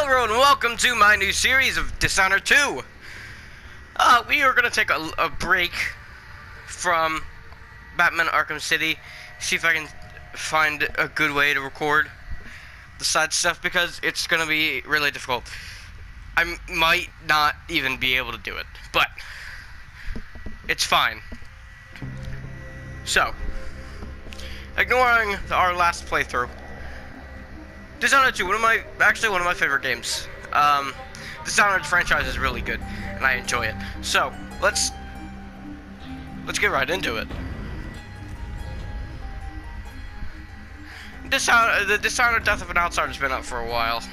everyone, welcome to my new series of Dishonored 2. We are going to take a break from Batman Arkham City, see if I can find a good way to record the side stuff, because it's going to be really difficult. I might not even be able to do it, but it's fine. So, ignoring our last playthrough, Dishonored 2, one of my favorite games. Dishonored franchise is really good, and I enjoy it. So, let's get right into it. The Dishonored Death of an Outsider has been out for a while.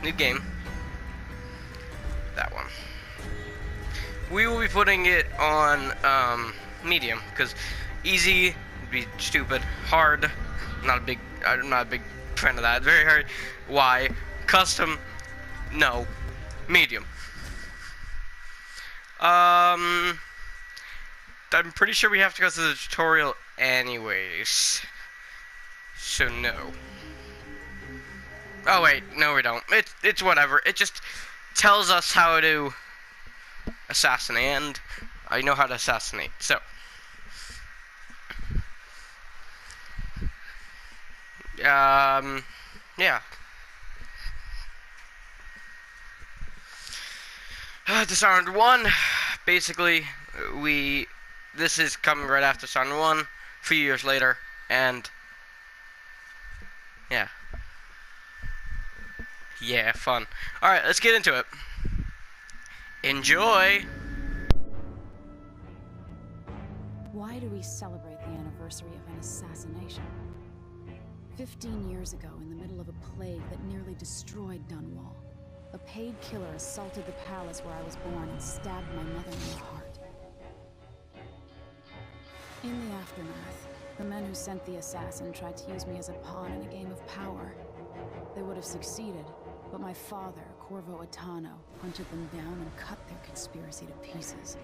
New game. That one. We will be putting it on, medium, because easy would be stupid. Hard, I'm not a big fan of that. Very hard. Why? Custom, no. Medium. I'm pretty sure we have to go through the tutorial anyways. So no. Oh wait, no we don't. It's whatever. It just tells us how to assassinate, and I know how to assassinate. So yeah. Dishonored 1, basically, this is coming right after Dishonored 1, a few years later, and, yeah. Yeah, fun. Alright, let's get into it. Enjoy! Why do we celebrate the anniversary of an assassination? 15 years ago, in the middle of a plague that nearly destroyed Dunwall, a paid killer assaulted the palace where I was born and stabbed my mother in the heart. In the aftermath, the men who sent the assassin tried to use me as a pawn in a game of power. They would have succeeded, but my father, Corvo Attano, hunted them down and cut their conspiracy to pieces.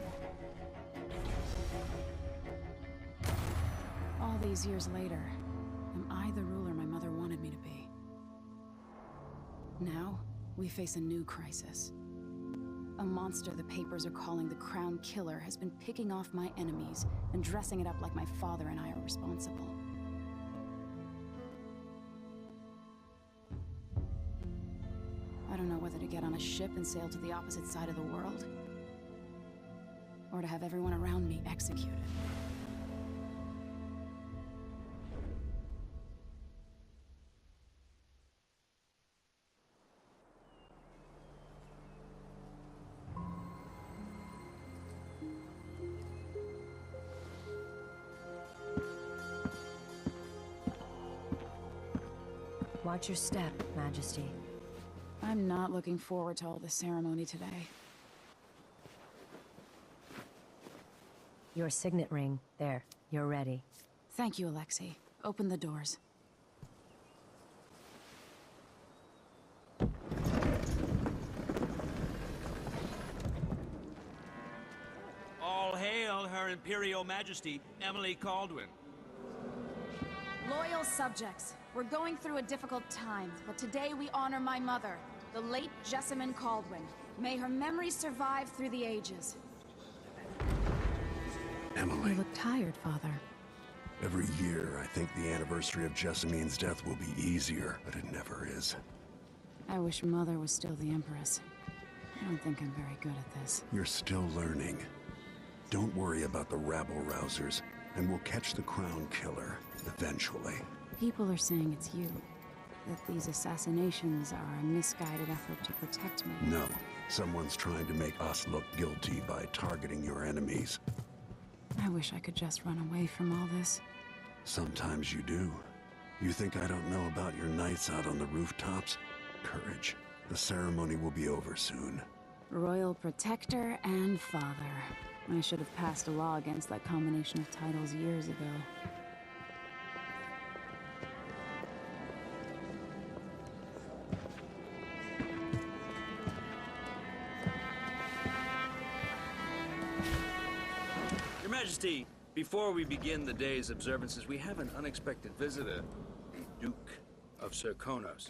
All these years later, am I the ruler my mother wanted me to be? Now, we face a new crisis. A monster the papers are calling the Crown Killer has been picking off my enemies and dressing it up like my father and I are responsible. I don't know whether to get on a ship and sail to the opposite side of the world, or to have everyone around me executed. Watch your step, Majesty. I'm not looking forward to all the ceremony today. Your signet ring. There. You're ready. Thank you, Alexei. Open the doors. All hail Her Imperial Majesty, Emily Caldwin. Loyal subjects, we're going through a difficult time, but today we honor my mother, the late Jessamine Caldwin. May her memory survive through the ages. Emily. You look tired, Father. Every year, I think the anniversary of Jessamine's death will be easier, but it never is. I wish Mother was still the Empress. I don't think I'm very good at this. You're still learning. Don't worry about the rabble-rousers, and we'll catch the Crown Killer, eventually. People are saying it's you. That these assassinations are a misguided effort to protect me. No. Someone's trying to make us look guilty by targeting your enemies. I wish I could just run away from all this. Sometimes you do. You think I don't know about your nights out on the rooftops? Courage. The ceremony will be over soon. Royal Protector and Father. I should have passed a law against that combination of titles years ago. Your Majesty, before we begin the day's observances, we have an unexpected visitor, the Duke of Serkonos.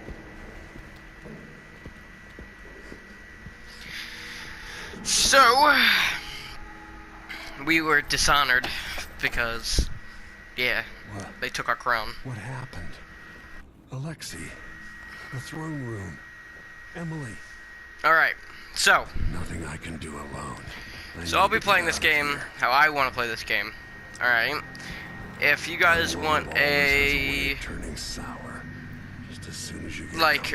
So, we were dishonored because, yeah, What? they took our crown. What happened? Alexei, the throne room, Emily. Alright, so Nothing I can do alone. I'll be playing this game how I want to play this game. Alright. If you guys want a turning sour just as soon as you get like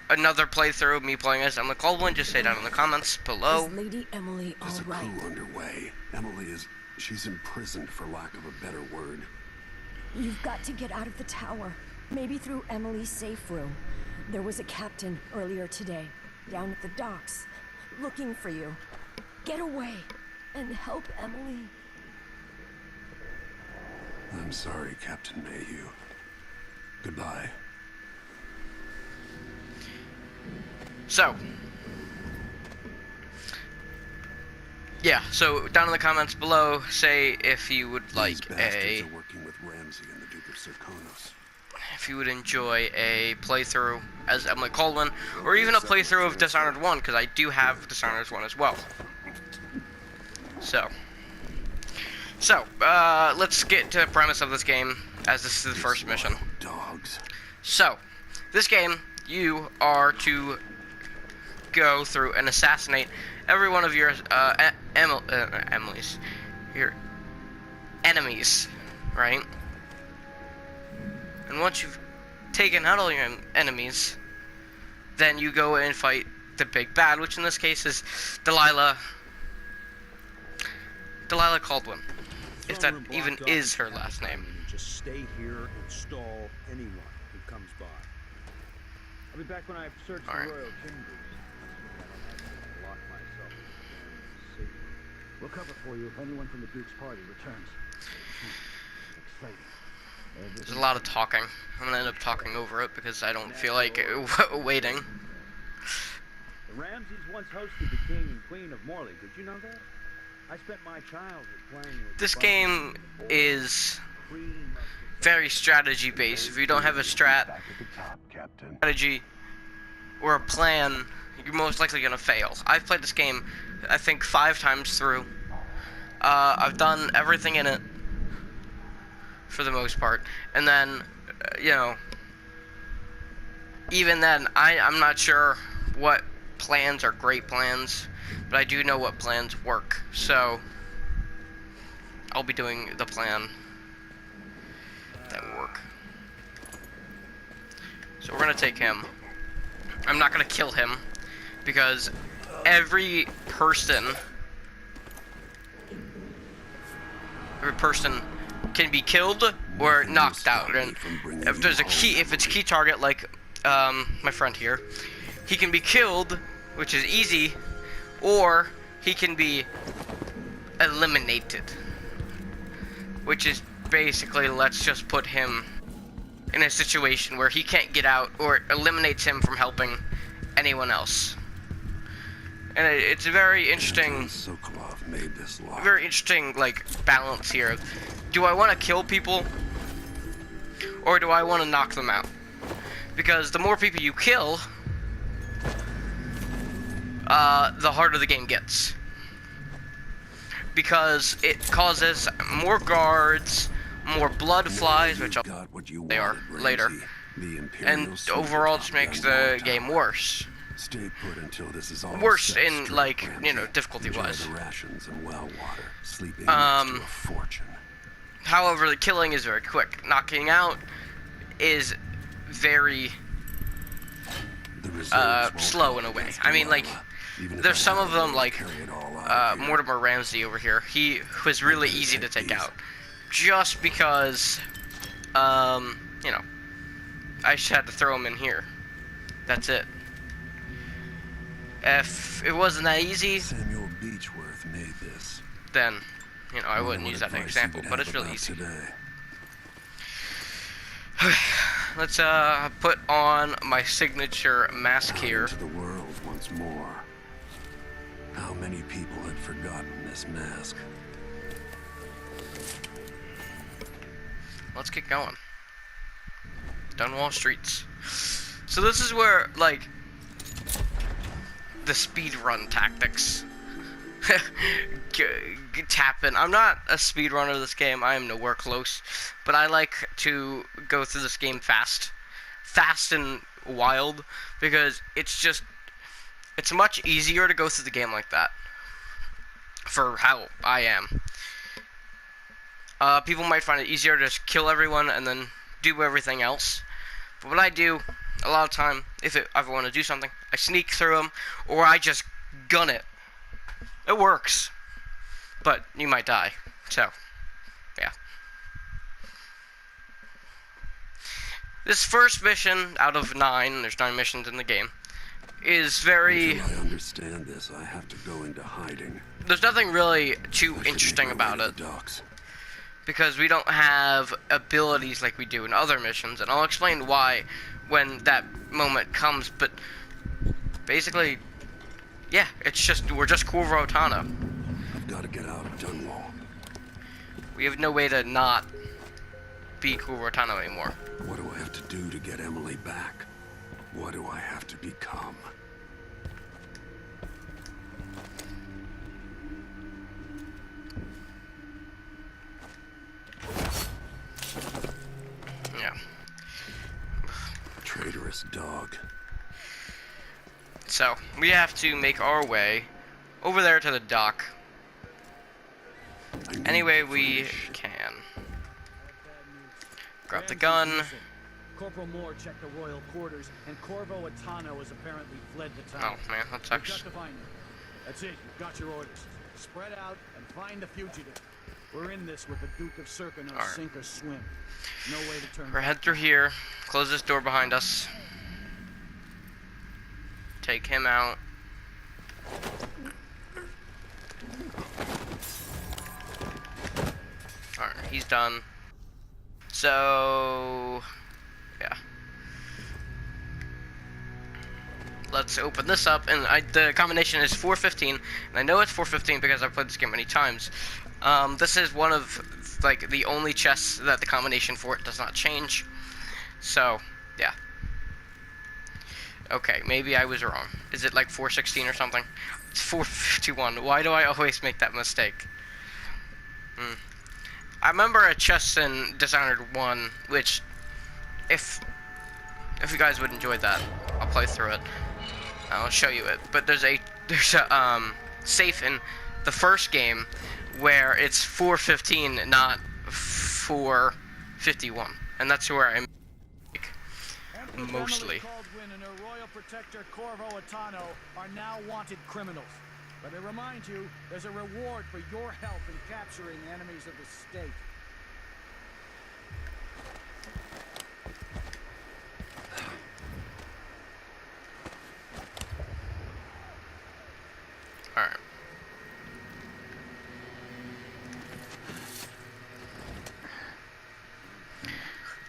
another playthrough of me playing as Emily Caldwell, just say down in the comments below. Is Lady Emily all There's a right? coup underway. Emily she's imprisoned for lack of a better word. You've got to get out of the tower. Maybe through Emily's safe room. There was a captain earlier today, down at the docks, looking for you. Get away and help Emily. I'm sorry, Captain Mayhew. Goodbye. So, yeah, so down in the comments below, say if you would like These bastards are working with Ramsey and the Duke of Serkonos. if you would enjoy a playthrough as Emily Caldwell, or even a playthrough of Dishonored 1, because I do have Dishonored 1 as well. So, let's get to the premise of this game, as this is the first mission. Dogs. So, this game, you are to go through and assassinate every one of your Emily's, your enemies, right? And once you've taken out all your enemies, then you go and fight the big bad, which in this case is Delilah Caldwell, if that even is her last name. Just stay here and stall anyone who comes by. I'll be back when I've searched the royal chambers. Lock myself in the We'll cover for you if anyone from the Duke's party returns. Exciting. There's a lot of talking. I'm gonna end up talking over it because I don't feel like waiting. The Ramseys once hosted the king and queen of Morley. Did you know that? I spent my childhood playing with This game is very strategy based. If you don't have a strategy or a plan, you're most likely gonna fail. I've played this game, I think, 5 times through. I've done everything in it for the most part, and then you know, even then I'm not sure what plans are great plans, but I do know what plans work, so I'll be doing the plan that work. So we're gonna take him. I'm not gonna kill him because every person can be killed or knocked out, and if there's a if it's a key target like my friend here, he can be killed, which is easy, or he can be eliminated, which is basically, let's just put him in a situation where he can't get out, or eliminates him from helping anyone else. And it's a very interesting, like, balance here. Do I want to kill people, or do I want to knock them out? Because the more people you kill, the harder the game gets. Because it causes more guards, more blood flies, which they are later, and overall just makes the game worse. Stay put until this is all worse in, like, you know, difficulty-wise. However, the killing is very quick. Knocking out is very slow in a way. I mean, like, there's some of them, like Mortimer Ramsey over here. He was really easy to take out, just because, you know, I just had to throw him in here. That's it. If it wasn't that easy, Samuel Beechworth made this. Then, you know, I wouldn't use that as an example, but it's really easy. Let's put on my signature mask here. To the world once more. How many people had forgotten this mask? Let's get going. Dunwall Streets. So this is where, like, the speed run tactics tap in. I'm not a speedrunner of this game. I am nowhere close, but I like to go through this game fast and wild, because it's much easier to go through the game like that for how I am. People might find it easier to just kill everyone and then do everything else, but what I do a lot of time, if I want to do something, I sneak through them, or I just gun it. It works, but you might die. So, yeah. This first mission out of 9, there's 9 missions in the game, is very... Until I understand this, I have to go into hiding. There's nothing really too interesting about it, because we don't have abilities like we do in other missions, and I'll explain why when that moment comes, but basically, yeah, we're just Corvo Attano. I've got to get out of Dunwall. We have no way to not be Corvo Attano anymore. What do I have to do to get Emily back? What do I have to become? Yeah. Traitorous dog. So, we have to make our way over there to the dock. Any way we can. Grab the gun. Corporal Moore checked the royal quarters, and Corvo Attano has apparently fled the town. Oh man, that We've got sucks. to find him. That's it. You've got your orders. Spread out and find the fugitive. We're in this with the Duke of Serkino, Alright. sink or swim. No way to turn We're back. head through here. Close this door behind us. Take him out. Alright, he's done. So, yeah. Let's open this up, and the combination is 415, and I know it's 415 because I've played this game many times. This is one of, like, the only chests that the combination for it does not change. So, yeah. Okay, maybe I was wrong. Is it like 416 or something? It's 451. Why do I always make that mistake? I remember a chest in Dishonored 1, which, if you guys would enjoy that, I'll play through it. I'll show you it. But there's a safe in the first game where it's 415, not 451, and that's where I'm mostly. Caldwin and her royal protector Corvo Attano are now wanted criminals. But I remind you, there's a reward for your help in capturing enemies of the state. Alright.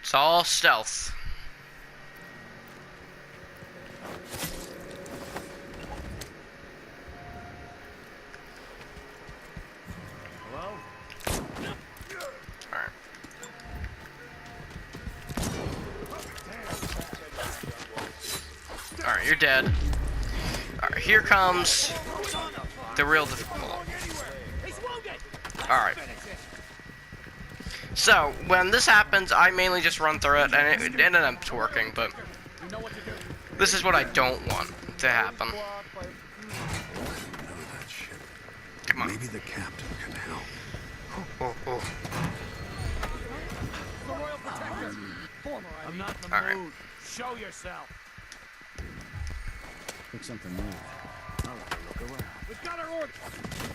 It's all stealth. Hello? Alright. Alright, you're dead. Alright, here comes the real difficult. Alright. So, when this happens, I mainly just run through it, and it ended up working, but this is what I don't want to happen. Know that shit. Come on. Maybe the captain can help. Oh, oh. The royal protector! I'm not in the All right. mood. Show yourself. Think something moved. I'll have a look around. We've got our orders.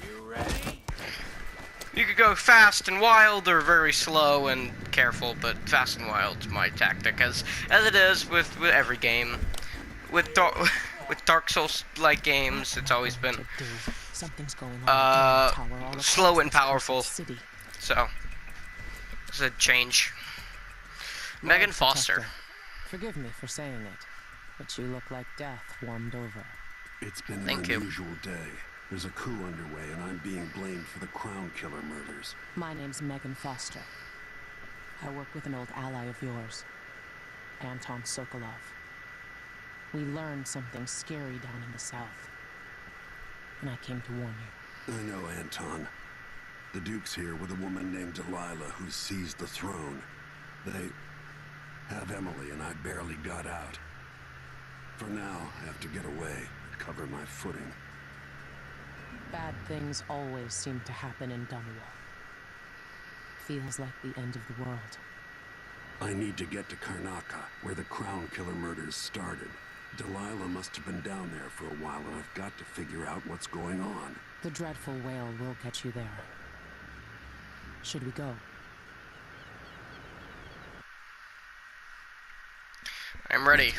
You ready? You could go fast and wild, or very slow and careful, but fast and wild's my tactic, as it is with every game. With Dark Souls-like games, it's always been Something's going on in the tower all across slow and this powerful. city. So, it's a change. Megan Foster. Protector, forgive me for saying it, but you look like death warmed over. It's been an Thank you. unusual day. There's a coup underway, and I'm being blamed for the Crown Killer murders. My name's Megan Foster. I work with an old ally of yours, Anton Sokolov. We learned something scary down in the south, and I came to warn you. I know, Anton. The Duke's here with a woman named Delilah who seized the throne. They have Emily and I barely got out. For now, I have to get away, recover my footing. Bad things always seem to happen in Dunwall. Feels like the end of the world. I need to get to Karnaca, where the Crown Killer murders started. Delilah must have been down there for a while, and I've got to figure out what's going on. The dreadful whale will get you there. Should we go? I'm ready.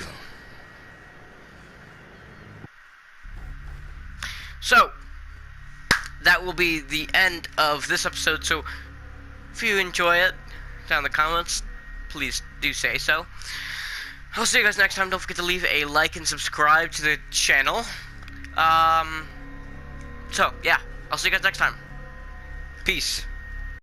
So, that will be the end of this episode. So, if you enjoy it, down in the comments, please do say so. I'll see you guys next time. Don't forget to leave a like and subscribe to the channel. So, yeah. I'll see you guys next time. Peace.